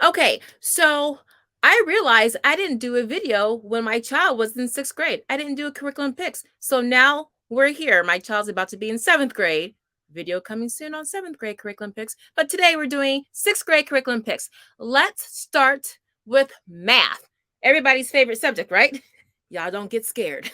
Okay, so I realized I didn't do a video when my child was in 6th grade. I didn't do a curriculum picks. So now we're here. My child's about to be in 7th grade. Video coming soon on 7th grade curriculum picks. But today we're doing 6th grade curriculum picks. Let's start with math. Everybody's favorite subject, right? Y'all don't get scared.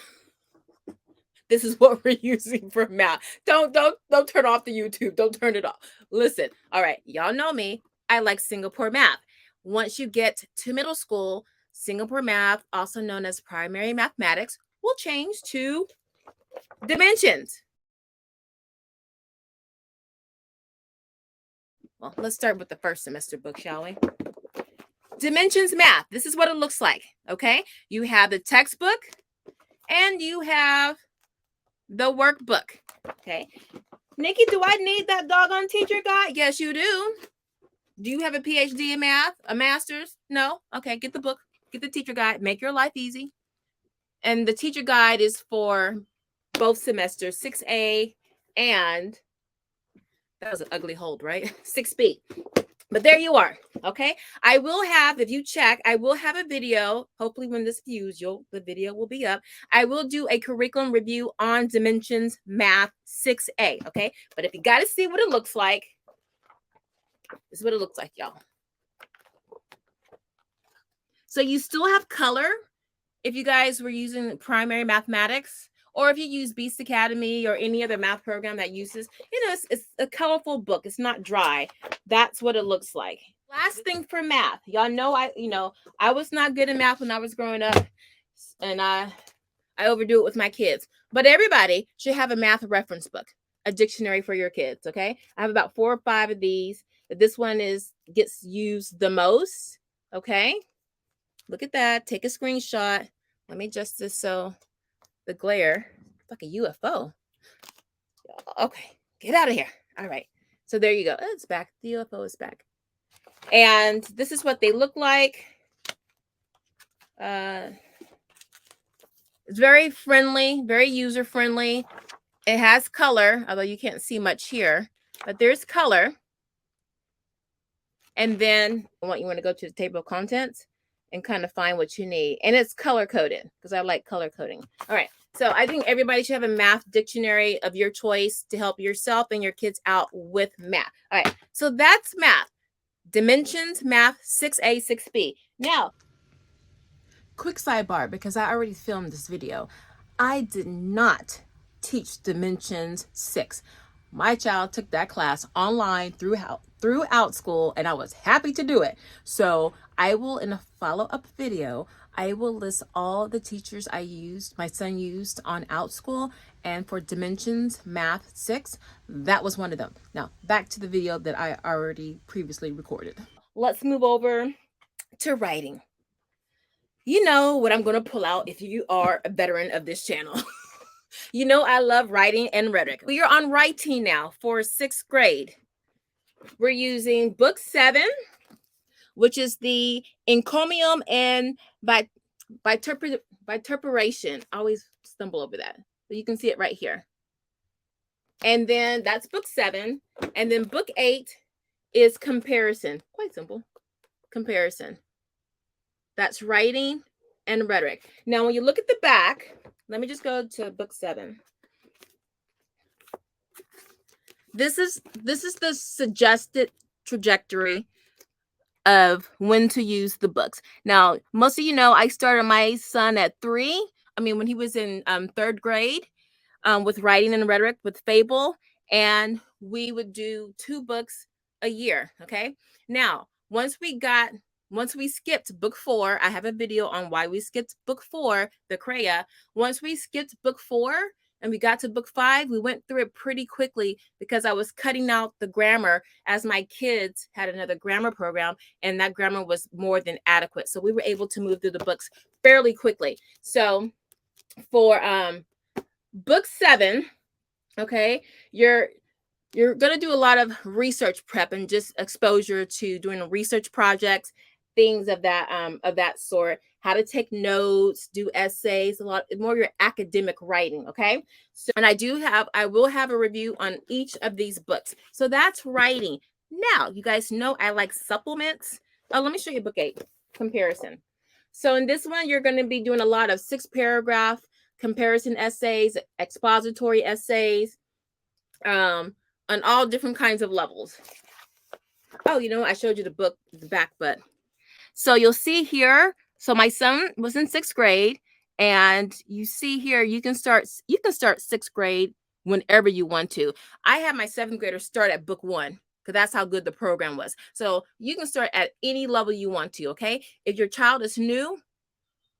This is what we're using for math. Don't turn off the YouTube. Don't turn it off. Listen. All right, y'all know me. I like Singapore math. Once you get to middle school, Singapore math, also known as primary mathematics, will change to dimensions. Well, let's start with the first semester book, shall we? Dimensions math. This is what it looks like, okay? You have the textbook and you have the workbook, okay? Nikki, do I need that doggone teacher guide? Yes, you do. Do you have a PhD in math, a master's? No? Okay, get the book, get the teacher guide, make your life easy. And the teacher guide is for both semesters, 6A and, that was an ugly hold, right? 6B. But there you are, okay? I will have, if you check, I will have a video. Hopefully when this views, the video will be up. I will do a curriculum review on Dimensions Math 6A, okay? But if you got to see what it looks like, this is what it looks like, y'all. So you still have color if you guys were using primary mathematics, or if you use Beast Academy or any other math program that uses, it's a colorful book. It's not dry. That's what it looks like. Last thing for math, y'all know I was not good in math when I was growing up, and I overdo it with my kids. But everybody should have a math reference book, a dictionary for your kids. Okay, I have about 4 or 5 of these. This one gets used the most. Okay, look at that. Take a screenshot. Let me adjust this so the glare, like a UFO. Okay, get out of here. All right, so there you go. It's back. The UFO is back. And this is what they look like. It's very friendly, very user friendly. It has color, although you can't see much here, but there's color. And then you want to go to the table of contents and kind of find what you need. And it's color coded because I like color coding. All right. So I think everybody should have a math dictionary of your choice to help yourself and your kids out with math. All right. So that's math. Dimensions Math 6A, 6B. Now, quick sidebar, because I already filmed this video. I did not teach Dimensions 6. My child took that class online throughout school, and I was happy to do it. So I will, in a follow-up video, I will list all the teachers my son used on OutSchool, and for Dimensions Math 6, that was one of them. Now, back to the video that I already previously recorded. Let's move over to writing. You know what I'm going to pull out if you are a veteran of this channel. You know I love writing and rhetoric. We are on writing now for 6th grade. We're using book 7, which is the encomium and vituperation. I always stumble over that, but you can see it right here. And then that's book 7. And then book 8 is comparison. Quite simple. Comparison. That's writing and rhetoric. Now, when you look at the back, let me just go to book 7. This is the suggested trajectory of when to use the books. Now, most of you know I started my son at 3. I mean, when he was in 3rd grade with writing and rhetoric with Fable, and we would do 2 books a year. Okay. Now, once we skipped book 4, I have a video on why we skipped book 4, the Craya. Once we skipped book 4 and we got to book 5, we went through it pretty quickly because I was cutting out the grammar as my kids had another grammar program, and that grammar was more than adequate. So we were able to move through the books fairly quickly. So for book 7, okay, you're going to do a lot of research prep and just exposure to doing research projects, things of that sort, how to take notes, do essays, a lot more of your academic writing. Okay. So, and I will have a review on each of these books. So that's writing. Now, you guys know I like supplements. Oh, let me show you book 8, comparison. So in this one, you're going to be doing a lot of 6-paragraph comparison essays, expository essays, on all different kinds of levels. Oh, you know, I showed you the book, the back, but so you'll see here. So my son was in 6th grade, and you see here, you can start 6th grade whenever you want to. I had my 7th graders start at book 1 because that's how good the program was. So you can start at any level you want to, okay? If your child is new,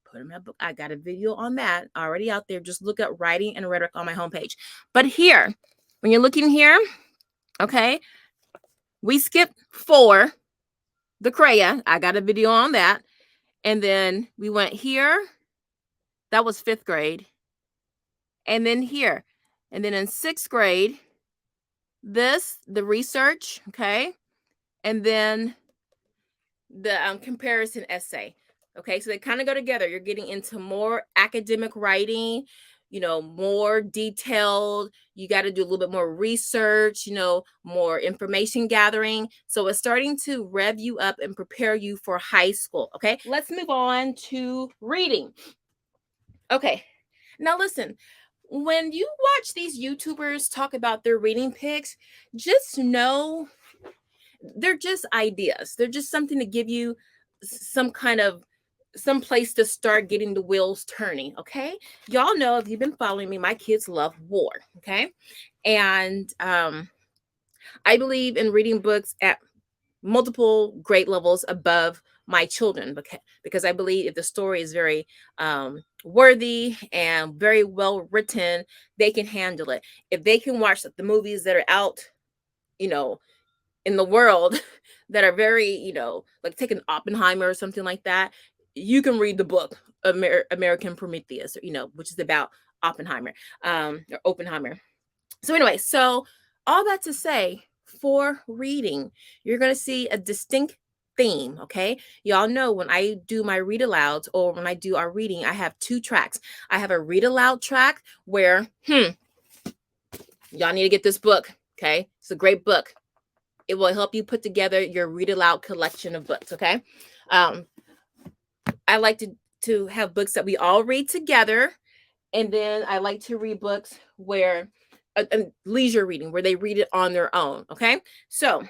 put them in book. I got a video on that already out there. Just look up writing and rhetoric on my homepage. But here, when you're looking here, okay, we skipped 4, the Craya. I got a video on that. And then we went here. That was 5th grade. And then here. And then in 6th grade, the research, okay? And then the comparison essay. Okay, so they kind of go together. You're getting into more academic writing, you know, more detailed. You got to do a little bit more research, you know, more information gathering. So it's starting to rev you up and prepare you for high school. Okay, let's move on to reading. Okay, now listen, when you watch these YouTubers talk about their reading picks, just know they're just ideas. They're just something to give you some place to start getting the wheels turning. Okay, y'all know, if you've been following me, my kids love war. Okay, and I believe in reading books at multiple grade levels above my children, because I believe if the story is very worthy and very well written, they can handle it. If they can watch the movies that are out, you know, in the world that are very, you know, like take an Oppenheimer or something like that, you can read the book American Prometheus, you know, which is about Oppenheimer, or Oppenheimer. So anyway, so all that to say, for reading, you're going to see a distinct theme. Okay, y'all know when I do my read alouds, or when I do our reading, I have 2 tracks. I have a read aloud track where y'all need to get this book. Okay, it's a great book. It will help you put together your read aloud collection of books. Okay, I like to have books that we all read together, and then I like to read books where a leisure reading, where they read it on their own. Okay, so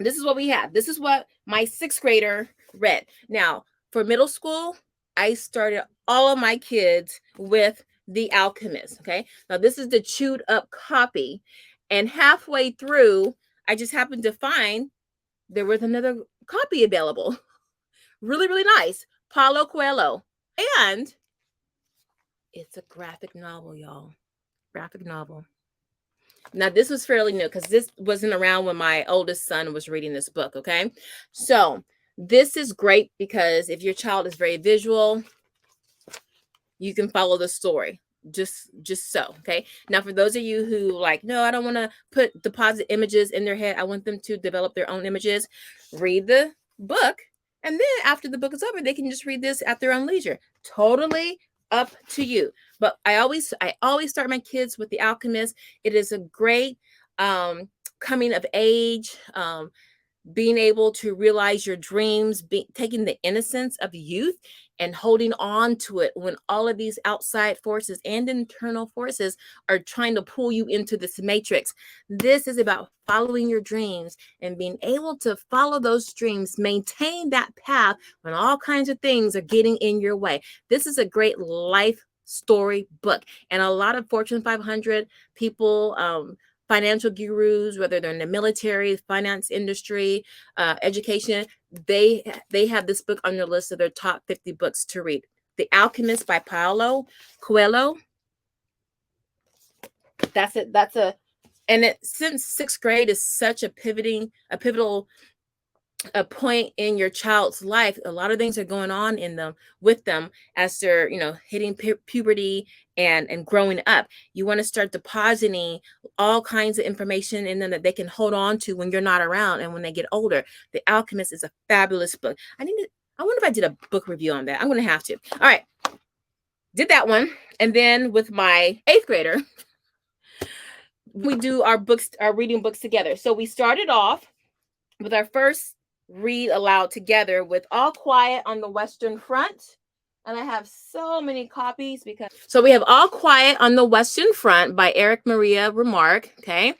this is what we have. This is what my 6th grader read. Now, for middle school, I started all of my kids with The Alchemist. Okay, now this is the chewed up copy, and halfway through, I just happened to find there was another copy available. Really, really nice. Paulo Coelho. And it's a graphic novel, y'all. Graphic novel. Now, this was fairly new because this wasn't around when my oldest son was reading this book, okay? So this is great because if your child is very visual, you can follow the story. Just so, okay? Now, for those of you who like, no, I don't want to deposit images in their head. I want them to develop their own images. Read the book, and then after the book is over, they can just read this at their own leisure. Totally up to you. But I always start my kids with The Alchemist. It is a great coming of age, being able to realize your dreams, taking the innocence of youth and holding on to it when all of these outside forces and internal forces are trying to pull you into this matrix. This is about following your dreams and being able to follow those dreams, maintain that path when all kinds of things are getting in your way. This is a great life story book. And a lot of Fortune 500 people, financial gurus, whether they're in the military, finance industry, education, they have this book on their list of their top 50 books to read. The Alchemist by Paulo Coelho. That's it. Since 6th grade is such a pivotal point in your child's life, a lot of things are going on with them as they're, you know, hitting puberty and growing up. You want to start depositing all kinds of information in them that they can hold on to when you're not around and when they get older. The Alchemist is a fabulous book. I wonder if I did a book review on that. I'm going to have to. All right. Did that one. And then with my 8th grader, we do our reading books together. So we started off with our first read aloud together with All Quiet on the Western Front. And I have so many copies because so we have All Quiet on the Western Front by Eric Maria Remarque. Okay.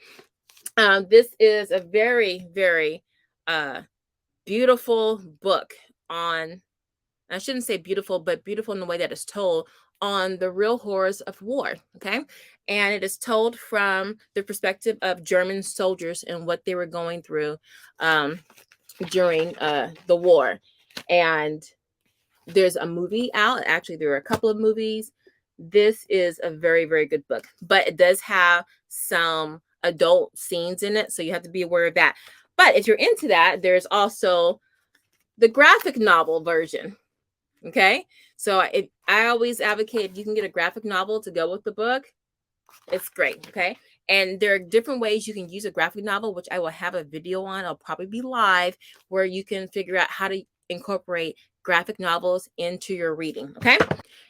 This is a very, very beautiful book on, I shouldn't say beautiful, but beautiful in the way that it's told on the real horrors of war. Okay. And it is told from the perspective of German soldiers and what they were going through during the war. And there's a movie out. Actually, there are a couple of movies. This is a very, very good book, but it does have some adult scenes in it. So you have to be aware of that. But if you're into that, there's also the graphic novel version. Okay. So I always advocate if you can get a graphic novel to go with the book, it's great. Okay. And there are different ways you can use a graphic novel, which I will have a video on. I'll probably be live where you can figure out how to incorporate graphic novels into your reading. Okay.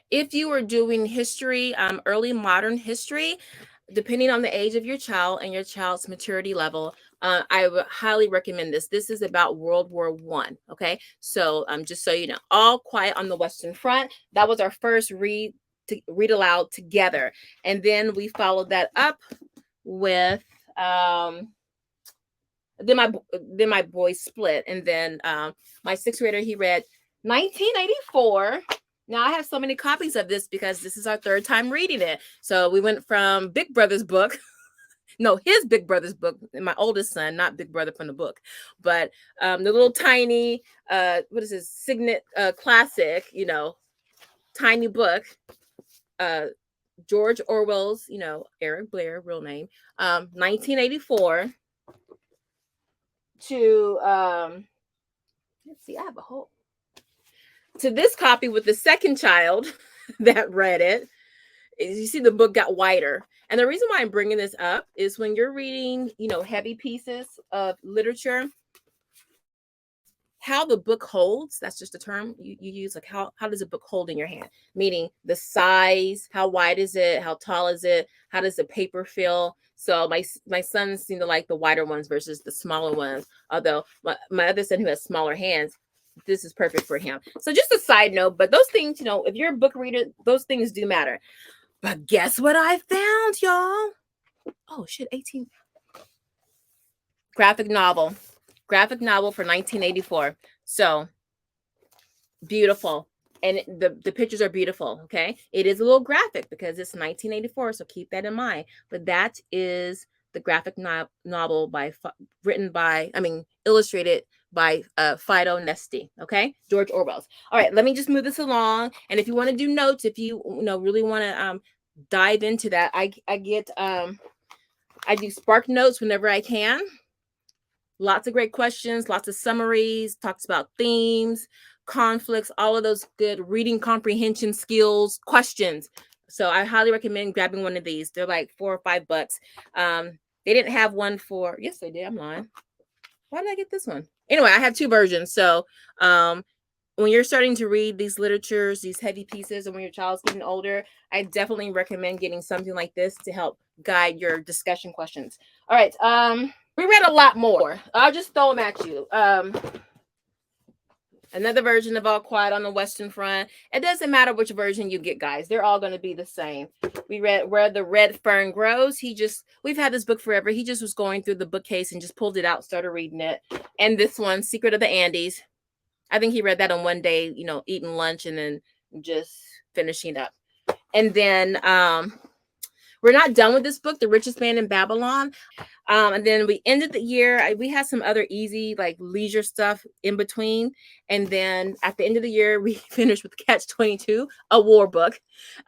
If you are doing history, early modern history, depending on the age of your child and your child's maturity level, I would highly recommend this. This is about World War I. Okay. So just so you know, All Quiet on the Western Front. That was our first read aloud together. And then we followed that up with then my boys split. And then my sixth grader, he read 1984. Now I have so many copies of this because this is our third time reading it. So we went from Big Brother's book, no, his Big Brother's book, my oldest son, not Big Brother from the book, but the little tiny, what is this, Signet classic, you know, tiny book, George Orwell's, you know, Eric Blair, real name, 1984 to, let's see, I have a whole, to this copy with the second child that read it. You see the book got wider. And the reason why I'm bringing this up is when you're reading, you know, heavy pieces of literature, how the book holds, that's just a term you use, like how does a book hold in your hand? Meaning the size, how wide is it? How tall is it? How does the paper feel? So my sons seem to like the wider ones versus the smaller ones. Although my other son who has smaller hands, this is perfect for him. So just a side note, but those things, you know, if you're a book reader, those things do matter. But guess what I found, y'all? Oh, shit, 18. Graphic novel for 1984. So beautiful. And the pictures are beautiful, okay? It is a little graphic because it's 1984, so keep that in mind. But that is the graphic novel illustrated by Fido Nesty, okay? George Orwell's. All right, let me just move this along. And if you want to do notes, if you really want to dive into that, I do Spark Notes whenever I can. Lots of great questions, lots of summaries, talks about themes, conflicts, all of those good reading comprehension skills, questions. So I highly recommend grabbing one of these. They're like $4 or $5. They didn't have one for, yes, they did. I'm lying. Why did I get this one? Anyway, I have two versions. So when you're starting to read these literatures, these heavy pieces, and when your child's getting older, I definitely recommend getting something like this to help guide your discussion questions. All right. We read a lot more. I'll just throw them at you. Another version of All Quiet on the Western Front. It doesn't matter which version you get, guys. They're all going to be the same. We read Where the Red Fern Grows. We've had this book forever. He just was going through the bookcase and just pulled it out, started reading it. And this one, Secret of the Andes. I think he read that on one day, you know, eating lunch and then just finishing up. And then we're not done with this book, The Richest Man in Babylon. And then we ended the year. We had some other easy, like leisure stuff in between. And then at the end of the year, we finished with Catch-22, a war book.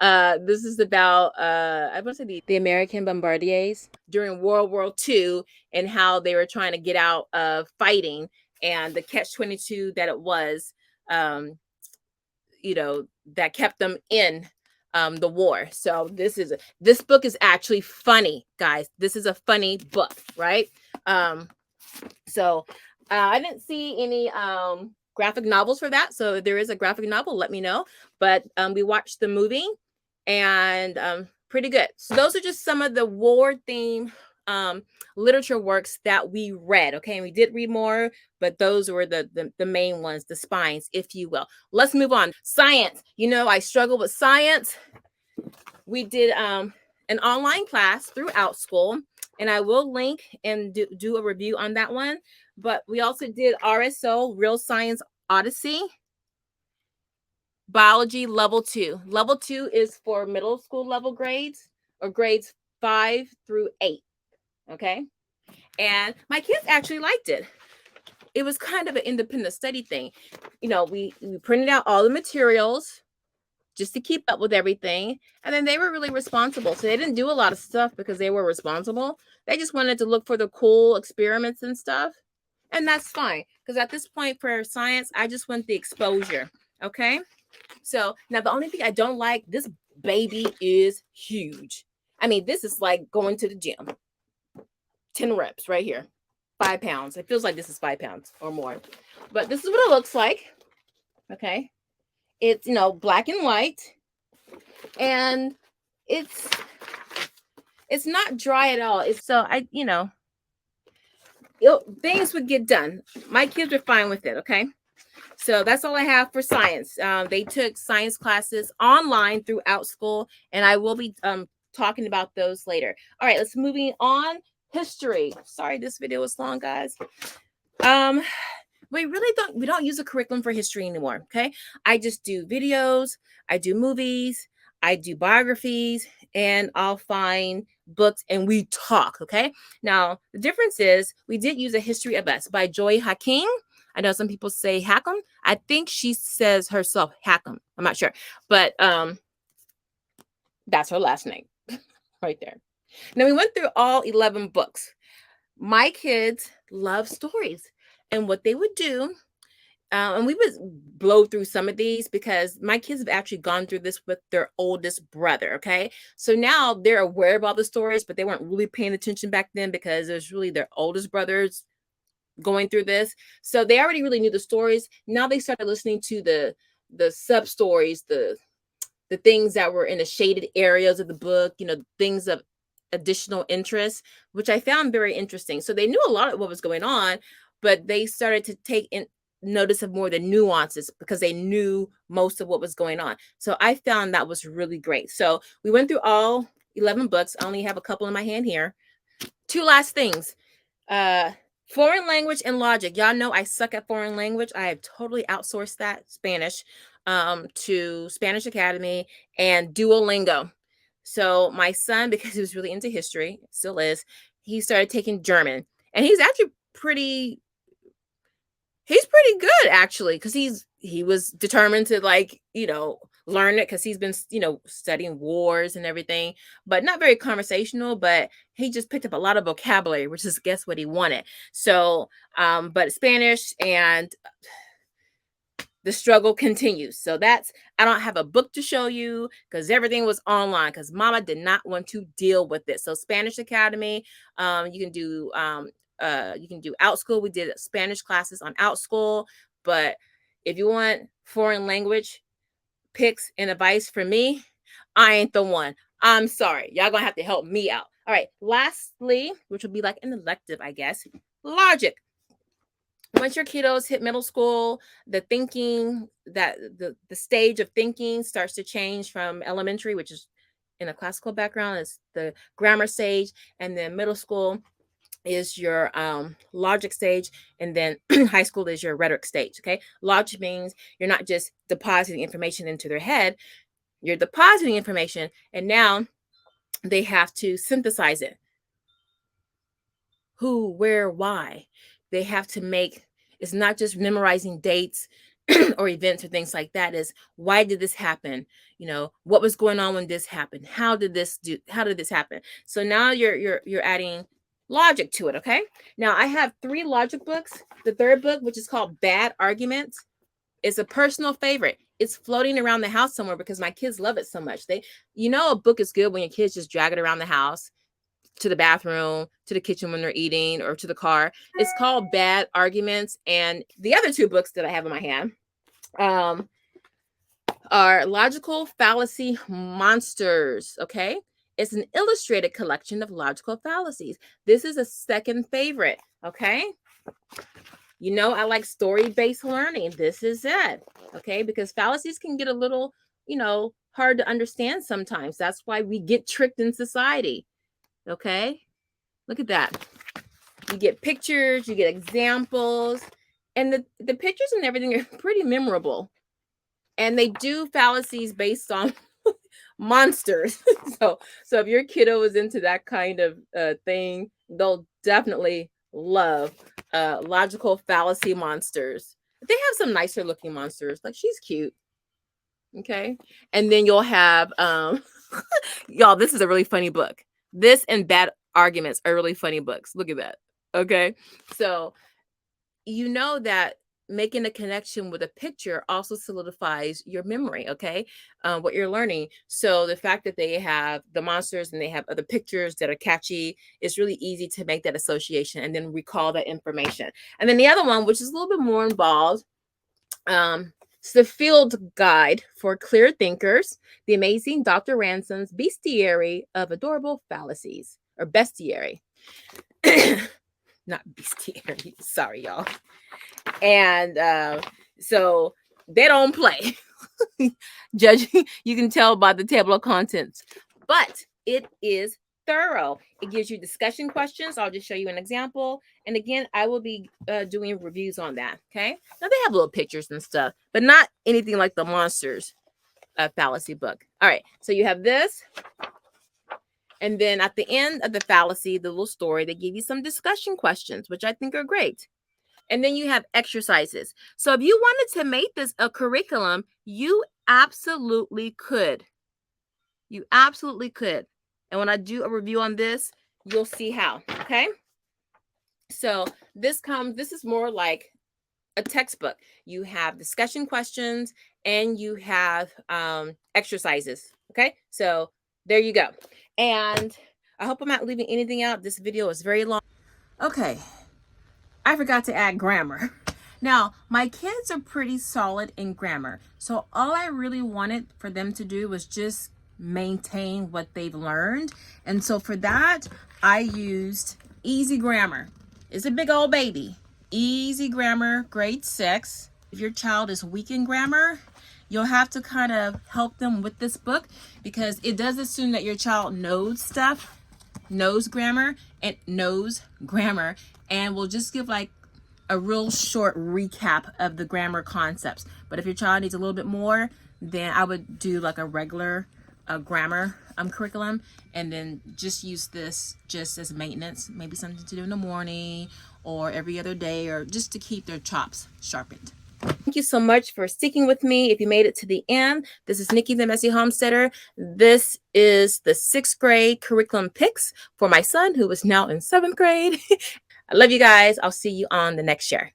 This is about, I want to say the American bombardiers during World War II and how they were trying to get out of fighting and the Catch-22 that it was, you know, that kept them in the war. So this book is actually funny, guys. This is a funny book, right? So I didn't see any graphic novels for that. So if there is a graphic novel, let me know. But we watched the movie and pretty good. So those are just some of the war theme literature works that we read. Okay, and we did read more, but those were the main ones, the spines, if you will. Let's move on. Science. You know, I struggle with science. We did an online class throughout school, and I will link and do a review on that one. But we also did RSO, Real Science Odyssey, Biology Level 2. Level 2 is for middle school level grades, or grades 5 through 8. Okay. And my kids actually liked it. It was kind of an independent study thing. You know, we printed out all the materials just to keep up with everything. And then they were really responsible. So they didn't do a lot of stuff because they were responsible. They just wanted to look for the cool experiments and stuff. And that's fine. Because at this point for science, I just want the exposure. Okay. So now the only thing I don't like, this baby is huge. I mean, this is like going to the gym. 10 reps right here. 5 pounds. It feels like this is 5 pounds or more. But this is what it looks like. Okay. It's, you know, black and white. And it's not dry at all. It's so things would get done. My kids are fine with it. Okay. So that's all I have for science. They took science classes online throughout school, and I will be talking about those later. All right, let's moving on. History. Sorry, this video was long, guys. We don't use a curriculum for history anymore. Okay, I just do videos, I do movies, I do biographies, and I'll find books and we talk. Okay, now the difference is we did use A History of Us by Joy Hakim. I know some people say Hackham. I think she says herself Hackham. I'm not sure, but that's her last name right there. Now we went through all 11 books. My kids love stories, and what they would do, and we would blow through some of these because my kids have actually gone through this with their oldest brother. Okay, so now they're aware of all the stories, but they weren't really paying attention back then because it was really their oldest brothers going through this. So they already really knew the stories. Now they started listening to the sub stories, the things that were in the shaded areas of the book, you know, things of additional interest, which I found very interesting. So they knew a lot of what was going on, but they started to take in notice of more the nuances because they knew most of what was going on. So I found that was really great. So we went through all 11 books. I only have a couple in my hand here. 2 last things. Foreign language and logic. Y'all know I suck at foreign language. I have totally outsourced that Spanish to Spanish Academy and Duolingo. So my son, because he was really into history, still is, he started taking German. And he's actually pretty good actually, because he was determined to, like, you know, learn it because he's been, you know, studying wars and everything, but not very conversational, but he just picked up a lot of vocabulary, which is guess what he wanted. So but Spanish, and the struggle continues. So I don't have a book to show you because everything was online because mama did not want to deal with it. So Spanish Academy, you can do OutSchool. We did Spanish classes on OutSchool, but if you want foreign language picks and advice from me, I ain't the one. I'm sorry. Y'all gonna have to help me out. All right. Lastly, which will be like an elective, I guess, logic. Once your kiddos hit middle school, the thinking, that the stage of thinking starts to change from elementary, which is in a classical background, is the grammar stage, and then middle school is your logic stage, and then high school is your rhetoric stage. Okay, logic means you're not just depositing information into their head, you're depositing information, and now they have to synthesize it. Who, where, why. They have to make, it's not just memorizing dates or events or things like that. Is why did this happen? You know, what was going on when this happened? How did this happen? So now you're adding logic to it. Okay, now I have 3 logic books. The third book, which is called Bad Arguments, is a personal favorite. It's floating around the house somewhere because my kids love it so much. A book is good when your kids just drag it around the house, to the bathroom, to the kitchen when they're eating, or to the car. It's called Bad Arguments. And the other 2 books that I have in my hand are Logical Fallacy Monsters. Okay, It's an illustrated collection of logical fallacies. This is a second favorite, okay? You know, I like story-based learning. This is it, okay? Because fallacies can get a little, you know, hard to understand sometimes. That's why we get tricked in society, okay? Look at that. You get pictures, you get examples, and the pictures and everything are pretty memorable. And they do fallacies based on monsters. so if your kiddo is into that kind of thing, they'll definitely love logical fallacy monsters. They have some nicer looking monsters, like she's cute. Okay. And then you'll have y'all, this is a really funny book. This and Bad Arguments are really funny books. Look at that. Okay. So you know that making a connection with a picture also solidifies your memory, okay? What you're learning. So the fact that they have the monsters and they have other pictures that are catchy, it's really easy to make that association and then recall that information. And then the other one, which is a little bit more involved, it's the field guide for clear thinkers, the amazing Dr. Ransom's bestiary of adorable fallacies, or bestiary. Not bestiary, sorry, y'all. And so they don't play. Judging, you can tell by the table of contents, but it is thorough. It gives you discussion questions. I'll just show you an example. And again, I will be doing reviews on that. Okay. Now they have little pictures and stuff, but not anything like the monsters fallacy book. All right. So you have this. And then at the end of the fallacy, the little story, they give you some discussion questions, which I think are great. And then you have exercises. So if you wanted to make this a curriculum, you absolutely could. You absolutely could. And when I do a review on this, you'll see how, okay? So this is more like a textbook. You have discussion questions and you have exercises, okay? So there you go. And I hope I'm not leaving anything out. This video is very long. Okay. I forgot to add grammar. Now, my kids are pretty solid in grammar. So all I really wanted for them to do was just maintain what they've learned. And so for that, I used Easy Grammar. It's a big old baby. Easy Grammar, grade 6. If your child is weak in grammar, you'll have to kind of help them with this book because it does assume that your child knows stuff, knows grammar, and will just give like a real short recap of the grammar concepts. But if your child needs a little bit more, then I would do like a regular grammar curriculum and then just use this just as maintenance, maybe something to do in the morning or every other day, or just to keep their chops sharpened. Thank you so much for sticking with me. If you made it to the end, this is Niki, the Messy Homesteader. This is the 6th grade curriculum picks for my son, who is now in 7th grade. I love you guys. I'll see you on the next share.